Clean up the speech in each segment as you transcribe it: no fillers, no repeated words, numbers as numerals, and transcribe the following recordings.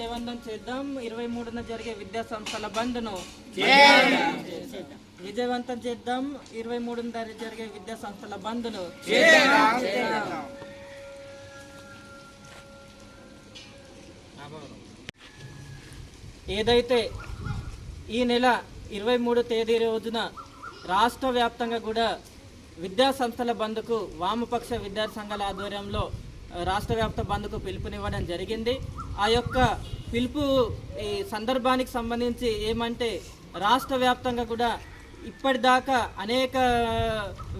విజయవంతం చేద్దాం. 23న జరిగే విద్యా సంస్థల బంద్ను విజయవంతం చేద్దాం. 23న జరిగే విద్యా సంస్థల బంద్ను ఏదైతే ఈ నెల 23 తేదీ రోజున రాష్ట్ర వ్యాప్తంగా కూడా విద్యా సంస్థల బంద్కు వామపక్ష విద్యార్థి సంఘాల ఆధ్వర్యంలో రాష్ట్ర వ్యాప్త బంద్కు పిలుపునివ్వడం జరిగింది. ఆ యొక్క పిలుపు ఈ సందర్భానికి సంబంధించి ఏమంటే రాష్ట్ర వ్యాప్తంగా కూడా ఇప్పటిదాకా అనేక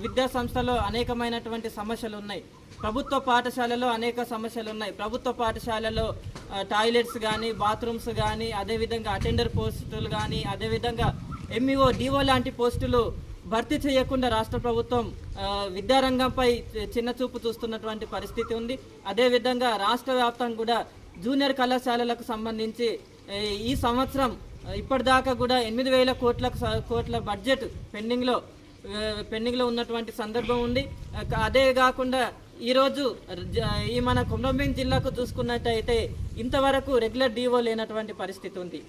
విద్యా సంస్థల్లో అనేకమైనటువంటి సమస్యలు ఉన్నాయి. ప్రభుత్వ పాఠశాలలో అనేక సమస్యలు ఉన్నాయి. ప్రభుత్వ పాఠశాలలో టాయిలెట్స్ కానీ, బాత్రూమ్స్ కానీ, అదేవిధంగా అటెండర్ పోస్టులు కానీ, అదేవిధంగా ఎంఈఓ, డిఓ లాంటి పోస్టులు భర్తీ చేయకుండా రాష్ట్ర ప్రభుత్వం విద్యారంగంపై చిన్నచూపు చూస్తున్నటువంటి పరిస్థితి ఉంది. అదేవిధంగా రాష్ట్ర వ్యాప్తంగా కూడా జూనియర్ కళాశాలలకు సంబంధించి ఈ సంవత్సరం ఇప్పటిదాకా కూడా 8,000 కోట్ల బడ్జెట్ పెండింగ్లో ఉన్నటువంటి సందర్భం ఉంది. అదే కాకుండా ఈరోజు ఈ మన కొమరంభీం జిల్లాకు చూసుకున్నట్టయితే ఇంతవరకు రెగ్యులర్ డిఓ లేనటువంటి పరిస్థితి ఉంది.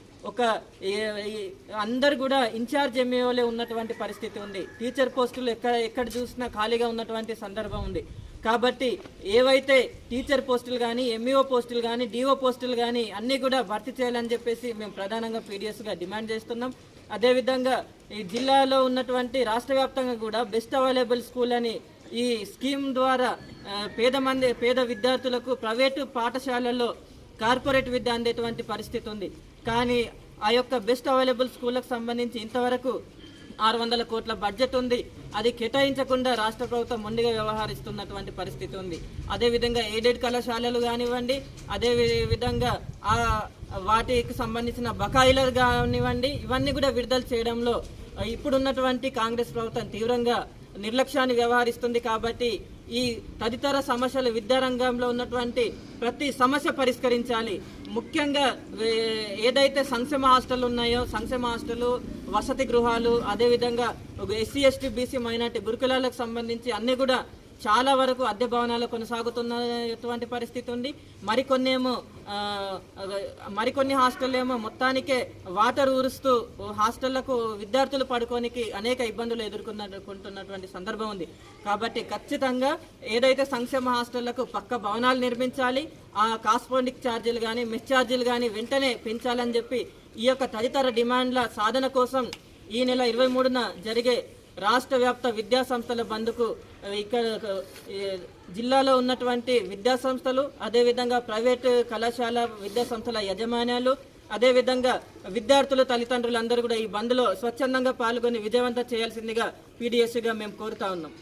అందరు కూడా ఇన్ఛార్జ్ ఎంఈఓలే ఉన్నటువంటి పరిస్థితి ఉంది. టీచర్ పోస్టులు ఎక్కడ చూసినా ఖాళీగా ఉన్నటువంటి సందర్భం ఉంది. కాబట్టి ఏవైతే టీచర్ పోస్టులు కానీ, ఎంఈఓ పోస్టులు కానీ, డిఓ పోస్టులు కానీ అన్నీ కూడా భర్తీ చేయాలని చెప్పేసి మేము ప్రధానంగా పీడిఎస్గా డిమాండ్ చేస్తున్నాం. అదేవిధంగా ఈ జిల్లాలో ఉన్నటువంటి రాష్ట్ర వ్యాప్తంగా కూడా బెస్ట్ అవైలబుల్ స్కూల్ అని ఈ స్కీమ్ ద్వారా పేద విద్యార్థులకు ప్రైవేటు పాఠశాలల్లో కార్పొరేట్ విద్య అందేటువంటి పరిస్థితి ఉంది. కానీ ఆ యొక్క బెస్ట్ అవైలబుల్ స్కూళ్ళకు సంబంధించి ఇంతవరకు 600 కోట్ల బడ్జెట్ ఉంది. అది కేటాయించకుండా రాష్ట్ర ప్రభుత్వం మొండిగా వ్యవహరిస్తున్నటువంటి పరిస్థితి ఉంది. అదేవిధంగా ఎయిడెడ్ కళాశాలలు కానివ్వండి, అదేవిధంగా వాటికి సంబంధించిన బకాయిలు కానివ్వండి, ఇవన్నీ కూడా విడుదల చేయడంలో ఇప్పుడున్నటువంటి కాంగ్రెస్ ప్రభుత్వం తీవ్రంగా నిర్లక్ష్యాన్ని వ్యవహరిస్తుంది. కాబట్టి ఈ తదితర సమస్యలు విద్యారంగంలో ఉన్నటువంటి ప్రతి సమస్య పరిష్కరించాలి. ముఖ్యంగా ఏదైతే సంక్షేమ హాస్టల్ ఉన్నాయో, సంక్షేమ హాస్టల్, వసతి గృహాలు, అదేవిధంగా ఎస్సీ ఎస్టీ బీసీ మైనార్టీ గురుకులాలకు సంబంధించి అన్నీ కూడా చాలా వరకు అద్దె భవనాలు కొనసాగుతున్నటువంటి పరిస్థితి ఉంది. మరికొన్ని హాస్టల్ ఏమో మొత్తానికే వాటర్ ఊరుస్తూ హాస్టళ్లకు విద్యార్థులు పడుకోనికి అనేక ఇబ్బందులు ఎదుర్కొంటున్నటువంటి సందర్భం ఉంది. కాబట్టి ఖచ్చితంగా ఏదైతే సంక్షేమ హాస్టళ్లకు పక్క భవనాలు నిర్మించాలి, ఆ కాస్మోటిక్ ఛార్జీలు కానీ, మెస్ ఛార్జీలు కానీ వెంటనే పెంచాలని చెప్పి ఈ యొక్క తదితర డిమాండ్ల సాధన కోసం ఈ నెల 23న జరిగే రాష్ట్ర వ్యాప్త విద్యా సంస్థల బంద్కు ఇక్కడ జిల్లాలో ఉన్నటువంటి విద్యా సంస్థలు, అదేవిధంగా ప్రైవేటు కళాశాల విద్యా సంస్థల యజమాన్యాలు, అదేవిధంగా విద్యార్థులు, తల్లిదండ్రులు అందరూ కూడా ఈ బంద్లో స్వచ్ఛందంగా పాల్గొని విజయవంతం చేయాల్సిందిగా పీడిఎస్గా మేము కోరుతా ఉన్నాం.